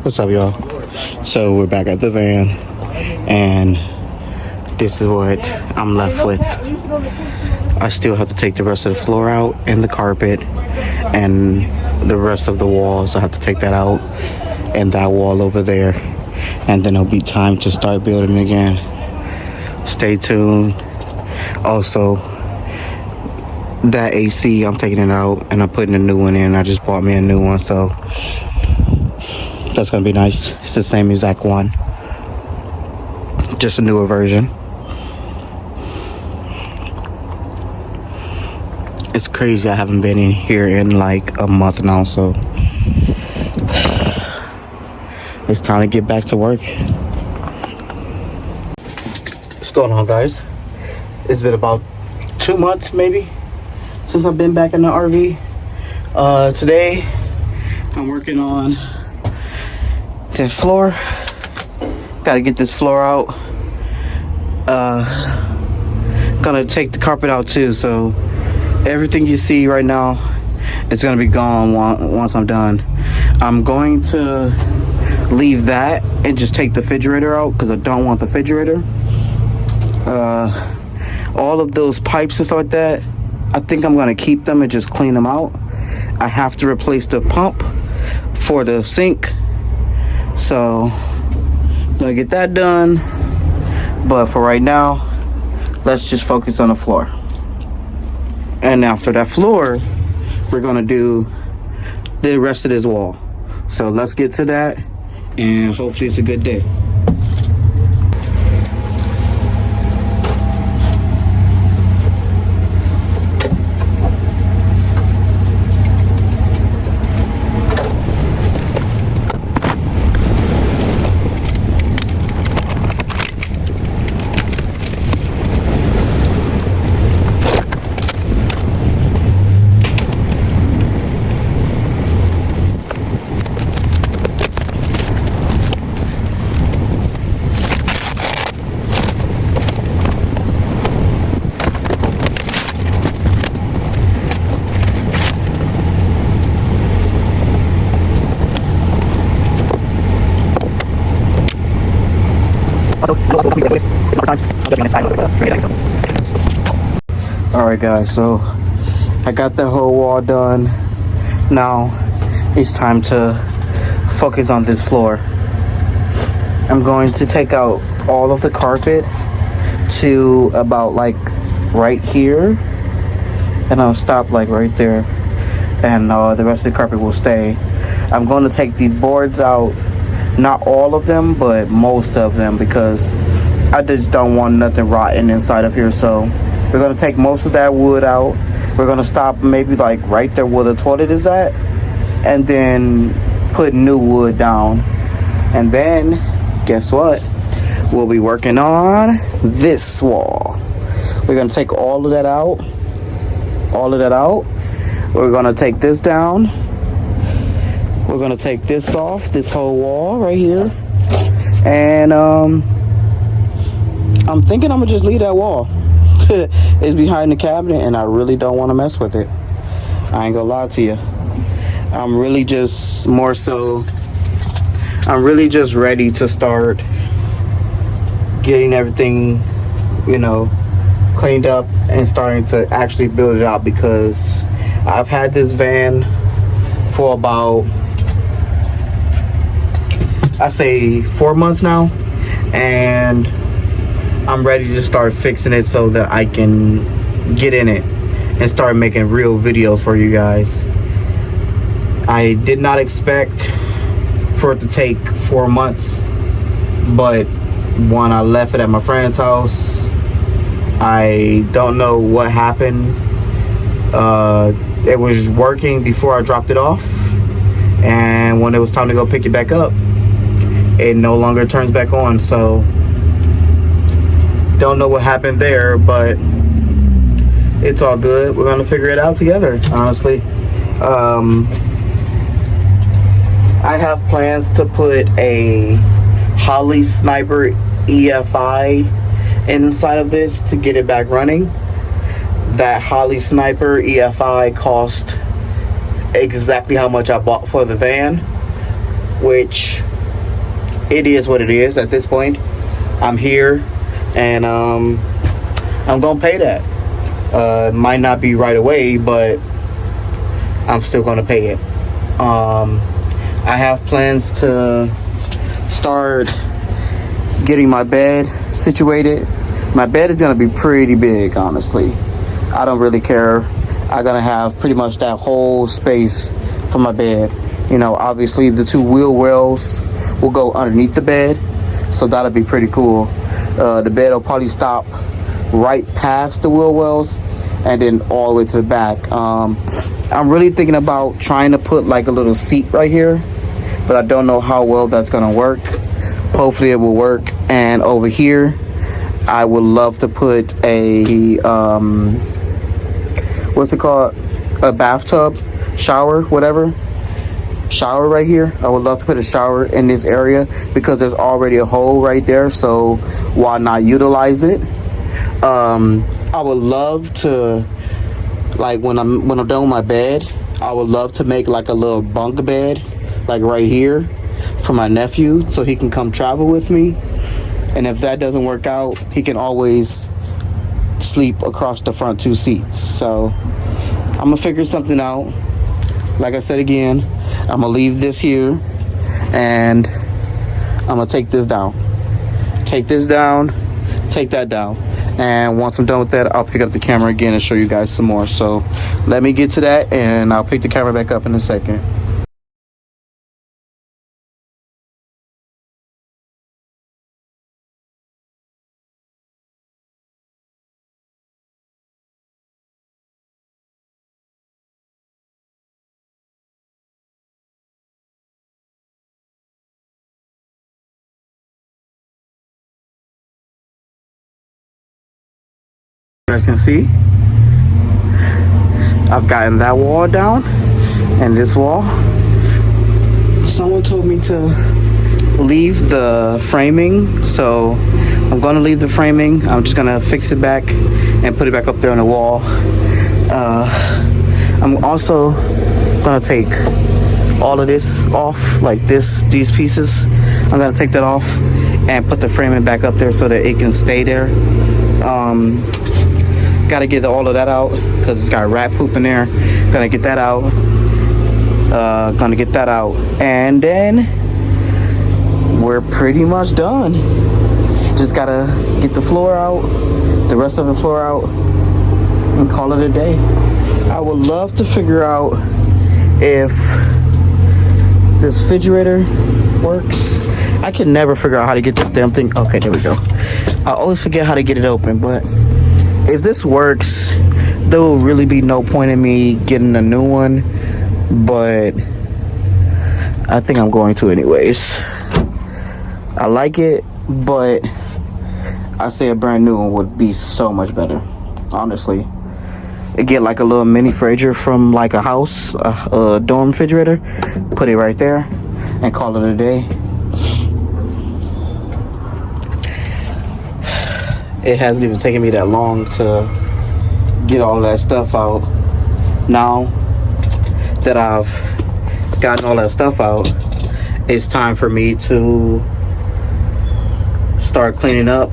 What's up, y'all? So we're back at the van, and this is what I'm left with. I still have to take the rest of the floor out and the carpet, and the rest of the walls. I have to take that out, and that wall over there, and then it'll be time to start building again. Stay tuned. Also, that AC, I'm taking it out and I'm putting a new one in. I just bought me a new one, so that's gonna be nice. It's the same exact one, just a newer version. It's crazy, I haven't been in here in like a month now, so it's time to get back to work. What's going on, guys? It's been about 2 months maybe since I've been back in the RV. Today I'm working on this floor. Gotta get this floor out. Gonna take the carpet out too, so everything you see right now is gonna be gone once I'm done. I'm going to leave that and just take the refrigerator out because I don't want the refrigerator. All of those pipes and stuff like that, I think I'm gonna keep them and just clean them out. I have to replace the pump for the sink, so I'm gonna get that done. But for right now, let's just focus on the floor. And after that floor, we're gonna do the rest of this wall. So let's get to that, and hopefully it's a good day. Alright guys, so I got the whole wall done. Now it's time to focus on this floor. I'm going to take out all of the carpet to about like right here, and I'll stop like right there, and the rest of the carpet will stay. I'm going to take these boards out, not all of them but most of them, because I just don't want nothing rotten inside of here. So we're gonna take most of that wood out. We're gonna stop maybe like right there where the toilet is at, and then put new wood down. And then guess what? We'll be working on this wall. We're gonna take all of that out. We're gonna take this down. We're gonna take this off, this whole wall right here. And I'm thinking I'm gonna just leave that wall. It's behind the cabinet and I really don't want to mess with it. I ain't gonna lie to you. I'm really just ready to start getting everything, cleaned up and starting to actually build it out, because I've had this van for about, I say 4 months now, and I'm ready to start fixing it so that I can get in it and start making real videos for you guys. I did not expect for it to take 4 months, but when I left it at my friend's house, I don't know what happened. It was working before I dropped it off, and when it was time to go pick it back up, it no longer turns back on. So don't know what happened there, but it's all good. We're gonna figure it out together, honestly. I have plans to put a Holley Sniper EFI inside of this to get it back running. That Holley Sniper EFI cost exactly how much I bought for the van. which it is what it is at this point. I'm here, and I'm gonna pay that. Might not be right away, but I'm still gonna pay it. I have plans to start getting my bed situated. My bed is gonna be pretty big, honestly. I don't really care. I'm gonna have pretty much that whole space for my bed. You know, obviously the two wheel wells will go underneath the bed, so that'll be pretty cool. The bed will probably stop right past the wheel wells and then all the way to the back. I'm really thinking about trying to put like a little seat right here, but I don't know how well that's gonna work. Hopefully it will work. And over here I would love to put a what's it called, a bathtub, shower, whatever, shower right here. I would love to put a shower in this area because there's already a hole right there, so why not utilize it? I would love to, like, when I'm done with my bed, I would love to make like a little bunk bed, like right here, for my nephew, so he can come travel with me. And if that doesn't work out, he can always sleep across the front two seats. So I'm gonna figure something out. Like I said again, I'm gonna leave this here, and I'm gonna take this down, take this down, take that down. And once I'm done with that, I'll pick up the camera again and show you guys some more. So let me get to that, and I'll pick the camera back up in a second. You guys can see, I've gotten that wall down and this wall. Someone told me to leave the framing, so I'm gonna leave the framing. I'm just gonna fix it back and put it back up there on the wall. I'm also gonna take all of this off, like these pieces. I'm gonna take that off and put the framing back up there so that it can stay there. Gotta get all of that out because it's got rat poop in there. Gonna get that out. Gonna get that out, and then we're pretty much done. Just gotta get the floor out, the rest of the floor out, and call it a day. I would love to figure out if this refrigerator works. I can never figure out how to get this damn thing. Okay, there we go. I always forget how to get it open, but if this works, there will really be no point in me getting a new one, but I think I'm going to anyways. I like it, but I say a brand new one would be so much better, honestly. I get like a little mini refrigerator from like a house, a dorm refrigerator, put it right there and call it a day. It hasn't even taken me that long to get all that stuff out. Now that I've gotten all that stuff out, it's time for me to start cleaning up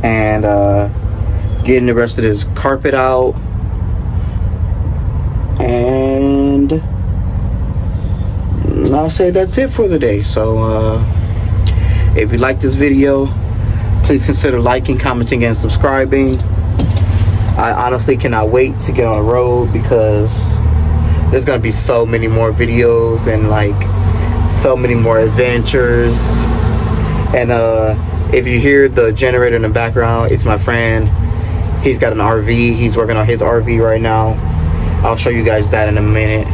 and getting the rest of this carpet out. And I'll say that's it for the day. So if you like this video, please consider liking, commenting, and subscribing. I honestly cannot wait to get on the road because there's gonna be so many more videos and like so many more adventures. And if you hear the generator in the background, it's my friend. He's got an RV. He's working on his RV right now. I'll show you guys that in a minute.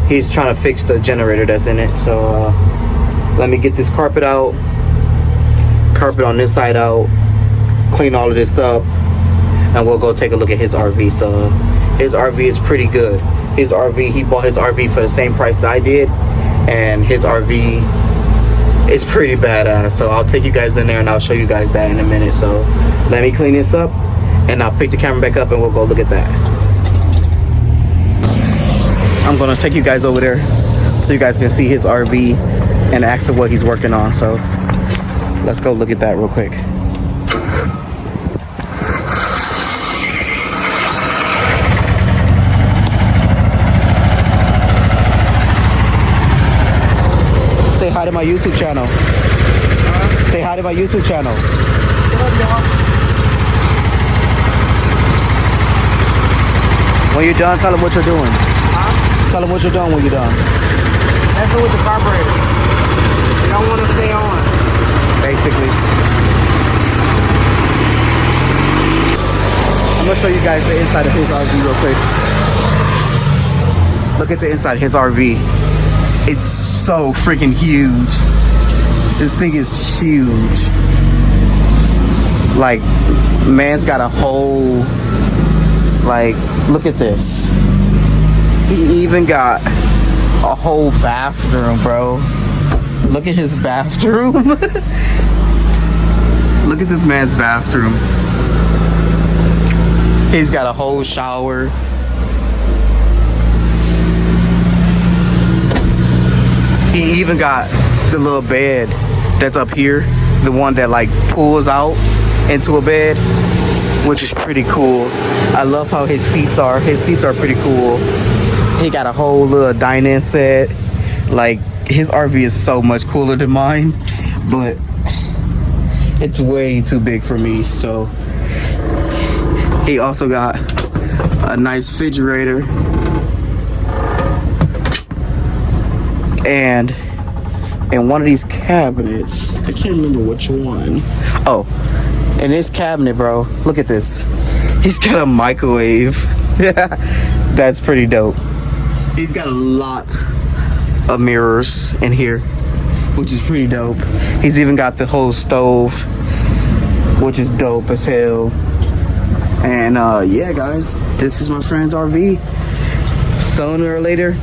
He's trying to fix the generator that's in it. So let me get this carpet out. Carpet on this side out, clean all of this up, and we'll go take a look at his RV. So his RV is pretty good. His RV, he bought his RV for the same price that I did, and his RV is pretty badass. So I'll take you guys in there and I'll show you guys that in a minute. So let me clean this up and I'll pick the camera back up and we'll go look at that. I'm gonna take you guys over there so you guys can see his RV. and ask him what he's working on. So let's go look at that real quick. Say hi to my YouTube channel. Say hi to my YouTube channel. When you're done, tell them what you're doing. Tell them what you're doing when you're done. Messing with the carburetor. They don't want to stay on. Basically. I'm gonna show you guys the inside of his RV real quick. Look at the inside of his RV. It's so freaking huge. This thing is huge. Like, man's got a whole, like, look at this. He even got a whole bathroom, bro. Look at his bathroom. Look at this man's bathroom. He's got a whole shower. He even got the little bed that's up here, the one that like pulls out into a bed, which is pretty cool. I love how his seats are. His seats are pretty cool. He got a whole little dining set. Like, his RV is so much cooler than mine, but it's way too big for me. So he also got a nice refrigerator and in one of these cabinets, I can't remember which one. Oh, in this cabinet, bro, look at this. He's got a microwave. That's pretty dope. He's got a lot of mirrors in here, which is pretty dope. He's even got the whole stove, which is dope as hell. And yeah, guys, this is my friend's RV. Sooner or later,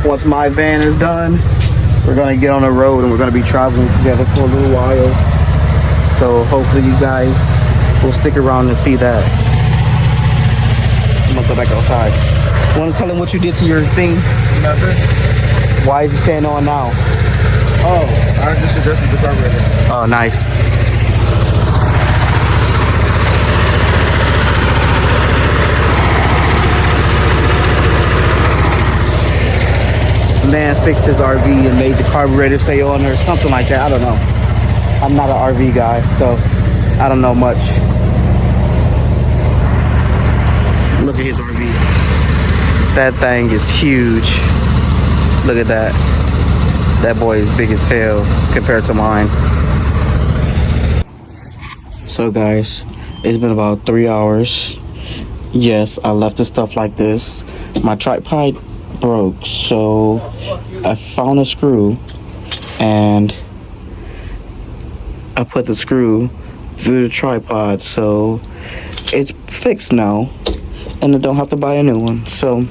once my van is done, we're gonna get on the road and we're gonna be traveling together for a little while. So hopefully you guys will stick around and see that. I'm gonna go back outside. Want to tell him what you did to your thing? Nothing. Why is it staying on now? Oh, I just adjusted the carburetor. Oh, nice. Man fixed his RV and made the carburetor stay on or something like that. I don't know. I'm not an RV guy, so I don't know much. Look at his RV. That thing is huge. Look at that. That boy is big as hell compared to mine. So guys, it's been about 3 hours. Yes, I left the stuff like this. My tripod broke, so I found a screw and I put the screw through the tripod, so it's fixed now and I don't have to buy a new one. So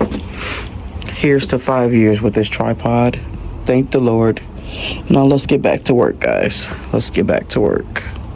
here's to 5 years with this tripod. Thank the Lord. Now let's get back to work, guys. Let's get back to work.